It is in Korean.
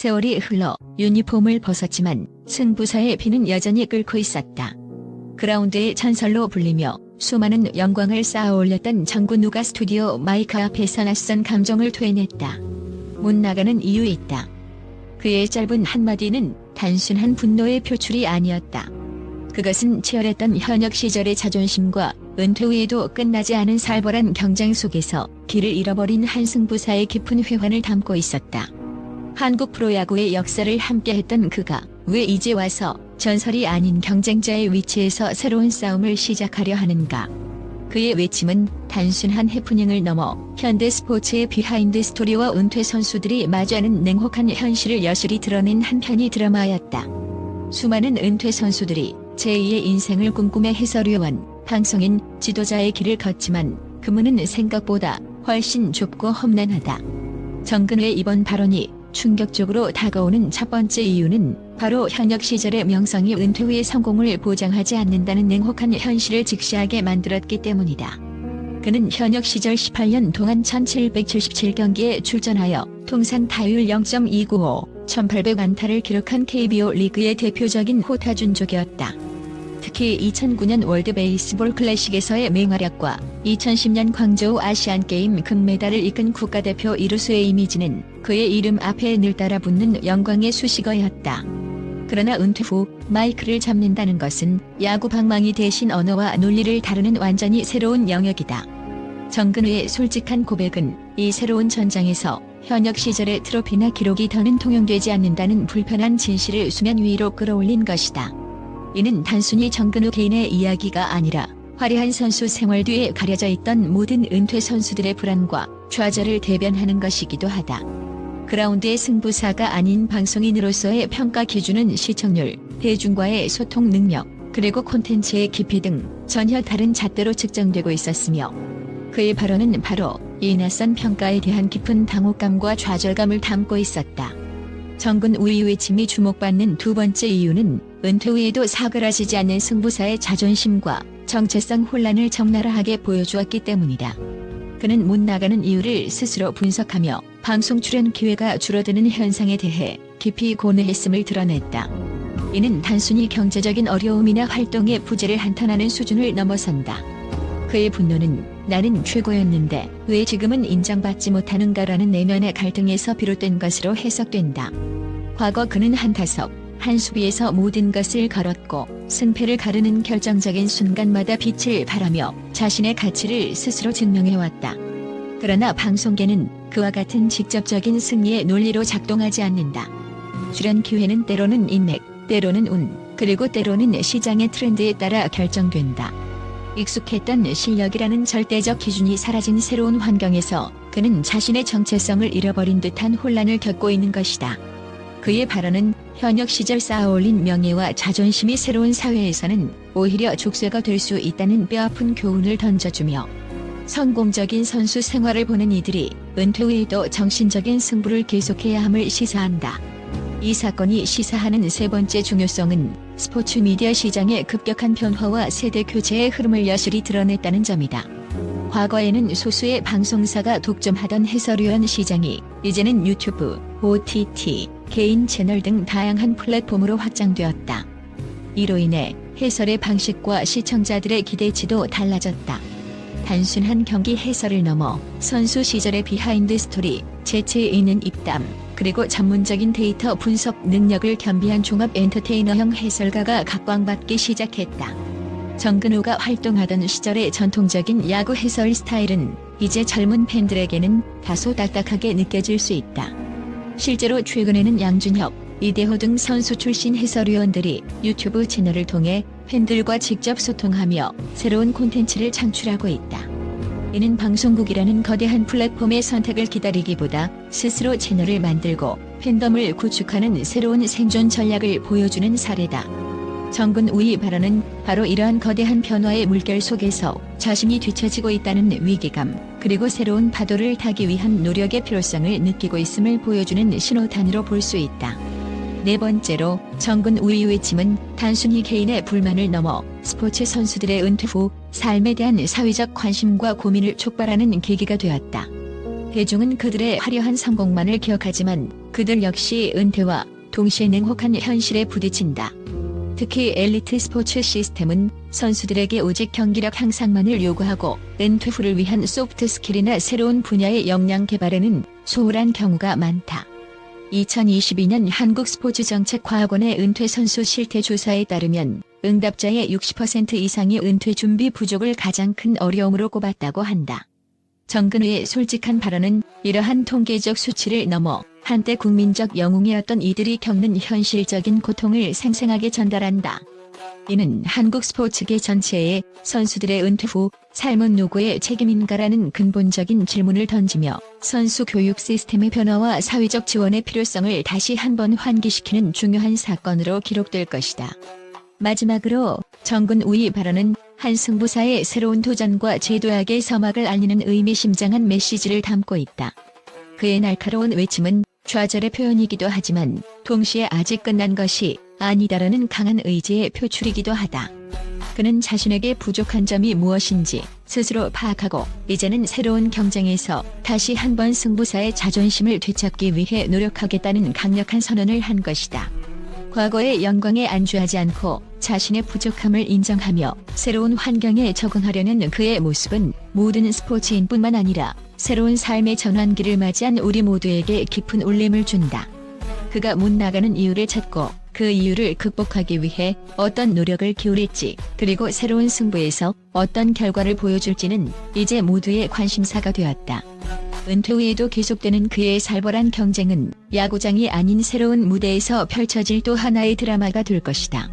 세월이 흘러 유니폼을 벗었지만 승부사의 피는 여전히 끓고 있었다. 그라운드의 전설로 불리며 수많은 영광을 쌓아 올렸던 정근우가 스튜디오 마이크 앞에서 낯선 감정을 토해냈다. 못 나가는 이유 있다. 그의 짧은 한마디는 단순한 분노의 표출이 아니었다. 그것은 치열했던 현역 시절의 자존심과 은퇴 후에도 끝나지 않은 살벌한 경쟁 속에서 길을 잃어버린 한 승부사의 깊은 회환을 담고 있었다. 한국 프로야구의 역사를 함께했던 그가 왜 이제 와서 전설이 아닌 경쟁자의 위치에서 새로운 싸움을 시작하려 하는가? 그의 외침은 단순한 해프닝을 넘어 현대 스포츠의 비하인드 스토리와 은퇴 선수들이 마주하는 냉혹한 현실을 여실히 드러낸 한 편의 드라마였다. 수많은 은퇴 선수들이 제2의 인생을 꿈꾸며 해설위원, 방송인, 지도자의 길을 걷지만 그 문은 생각보다 훨씬 좁고 험난하다. 정근우의 이번 발언이 충격적으로 다가오는 첫 번째 이유는 바로 현역 시절의 명성이 은퇴 후의 성공을 보장하지 않는다는 냉혹한 현실을 직시하게 만들었기 때문이다. 그는 현역 시절 18년 동안 1777경기에 출전하여 통산 타율 0.295, 1800안타를 기록한 KBO 리그의 대표적인 호타준족이었다. 특히 2009년 월드 베이스볼 클래식에서의 맹활약과 2010년 광저우 아시안게임 금메달을 이끈 국가대표 이루수의 이미지는 그의 이름 앞에 늘 따라붙는 영광의 수식어였다. 그러나 은퇴 후 마이크를 잡는다는 것은 야구 방망이 대신 언어와 논리를 다루는 완전히 새로운 영역이다. 정근우의 솔직한 고백은 이 새로운 전장에서 현역 시절의 트로피나 기록이 더는 통용되지 않는다는 불편한 진실을 수면 위로 끌어올린 것이다. 이는 단순히 정근우 개인의 이야기가 아니라 화려한 선수 생활 뒤에 가려져 있던 모든 은퇴 선수들의 불안과 좌절을 대변하는 것이기도 하다. 그라운드의 승부사가 아닌 방송인으로서의 평가 기준은 시청률, 대중과의 소통 능력, 그리고 콘텐츠의 깊이 등 전혀 다른 잣대로 측정되고 있었으며 그의 발언은 바로 이 낯선 평가에 대한 깊은 당혹감과 좌절감을 담고 있었다. 정근우의 외침이 주목받는 두 번째 이유는 은퇴 후에도 사그라지지 않는 승부사의 자존심과 정체성 혼란을 적나라하게 보여주었기 때문이다. 그는 못 나가는 이유를 스스로 분석하며 방송 출연 기회가 줄어드는 현상에 대해 깊이 고뇌했음을 드러냈다. 이는 단순히 경제적인 어려움이나 활동의 부재를 한탄하는 수준을 넘어선다. 그의 분노는 나는 최고였는데 왜 지금은 인정받지 못하는가라는 내면의 갈등에서 비롯된 것으로 해석된다. 과거 그는 한 타석, 한 수비에서 모든 것을 걸었고 승패를 가르는 결정적인 순간마다 빛을 발하며 자신의 가치를 스스로 증명해왔다. 그러나 방송계는 그와 같은 직접적인 승리의 논리로 작동하지 않는다. 출연 기회는 때로는 인맥, 때로는 운, 그리고 때로는 시장의 트렌드에 따라 결정된다. 익숙했던 실력이라는 절대적 기준이 사라진 새로운 환경에서 그는 자신의 정체성을 잃어버린 듯한 혼란을 겪고 있는 것이다. 그의 발언은 현역 시절 쌓아올린 명예와 자존심이 새로운 사회에서는 오히려 족쇄가 될 수 있다는 뼈아픈 교훈을 던져주며 성공적인 선수 생활을 보낸 이들이 은퇴 후에도 정신적인 승부를 계속해야 함을 시사한다. 이 사건이 시사하는 세 번째 중요성은 스포츠 미디어 시장의 급격한 변화와 세대 교체의 흐름을 여실히 드러냈다는 점이다. 과거에는 소수의 방송사가 독점하던 해설위원 시장이 이제는 유튜브, OTT, 개인 채널 등 다양한 플랫폼으로 확장되었다. 이로 인해 해설의 방식과 시청자들의 기대치도 달라졌다. 단순한 경기 해설을 넘어 선수 시절의 비하인드 스토리, 재치 있는 입담, 그리고 전문적인 데이터 분석 능력을 겸비한 종합 엔터테이너형 해설가가 각광받기 시작했다. 정근우가 활동하던 시절의 전통적인 야구 해설 스타일은 이제 젊은 팬들에게는 다소 딱딱하게 느껴질 수 있다. 실제로 최근에는 양준혁, 이대호 등 선수 출신 해설위원들이 유튜브 채널을 통해 팬들과 직접 소통하며 새로운 콘텐츠를 창출하고 있다. 이는 방송국이라는 거대한 플랫폼의 선택을 기다리기보다 스스로 채널을 만들고 팬덤을 구축하는 새로운 생존 전략을 보여주는 사례다. 정근우의 발언은 바로 이러한 거대한 변화의 물결 속에서 자신이 뒤처지고 있다는 위기감, 그리고 새로운 파도를 타기 위한 노력의 필요성을 느끼고 있음을 보여주는 신호탄으로 볼 수 있다. 네 번째로 정근우의 외침은 단순히 개인의 불만을 넘어 스포츠 선수들의 은퇴 후 삶에 대한 사회적 관심과 고민을 촉발하는 계기가 되었다. 대중은 그들의 화려한 성공만을 기억하지만 그들 역시 은퇴와 동시에 냉혹한 현실에 부딪힌다. 특히 엘리트 스포츠 시스템은 선수들에게 오직 경기력 향상만을 요구하고 은퇴 후를 위한 소프트 스킬이나 새로운 분야의 역량 개발에는 소홀한 경우가 많다. 2022년 한국스포츠정책과학원의 은퇴 선수 실태 조사에 따르면 응답자의 60% 이상이 은퇴 준비 부족을 가장 큰 어려움으로 꼽았다고 한다. 정근우의 솔직한 발언은 이러한 통계적 수치를 넘어 한때 국민적 영웅이었던 이들이 겪는 현실적인 고통을 생생하게 전달한다. 이는 한국 스포츠계 전체에 선수들의 은퇴 후 삶은 누구의 책임인가라는 근본적인 질문을 던지며 선수 교육 시스템의 변화와 사회적 지원의 필요성을 다시 한번 환기시키는 중요한 사건으로 기록될 것이다. 마지막으로 정근우의 발언은 한 승부사의 새로운 도전과 제도학의 서막을 알리는 의미심장한 메시지를 담고 있다. 그의 날카로운 외침은 좌절의 표현이기도 하지만 동시에 아직 끝난 것이 아니다라는 강한 의지의 표출이기도 하다. 그는 자신에게 부족한 점이 무엇인지 스스로 파악하고 이제는 새로운 경쟁에서 다시 한번 승부사의 자존심을 되찾기 위해 노력하겠다는 강력한 선언을 한 것이다. 과거의 영광에 안주하지 않고 자신의 부족함을 인정하며 새로운 환경에 적응하려는 그의 모습은 모든 스포츠인뿐만 아니라 새로운 삶의 전환기를 맞이한 우리 모두에게 깊은 울림을 준다. 그가 못 나가는 이유를 찾고 그 이유를 극복하기 위해 어떤 노력을 기울일지 그리고 새로운 승부에서 어떤 결과를 보여줄지는 이제 모두의 관심사가 되었다. 은퇴 후에도 계속되는 그의 살벌한 경쟁은 야구장이 아닌 새로운 무대에서 펼쳐질 또 하나의 드라마가 될 것이다.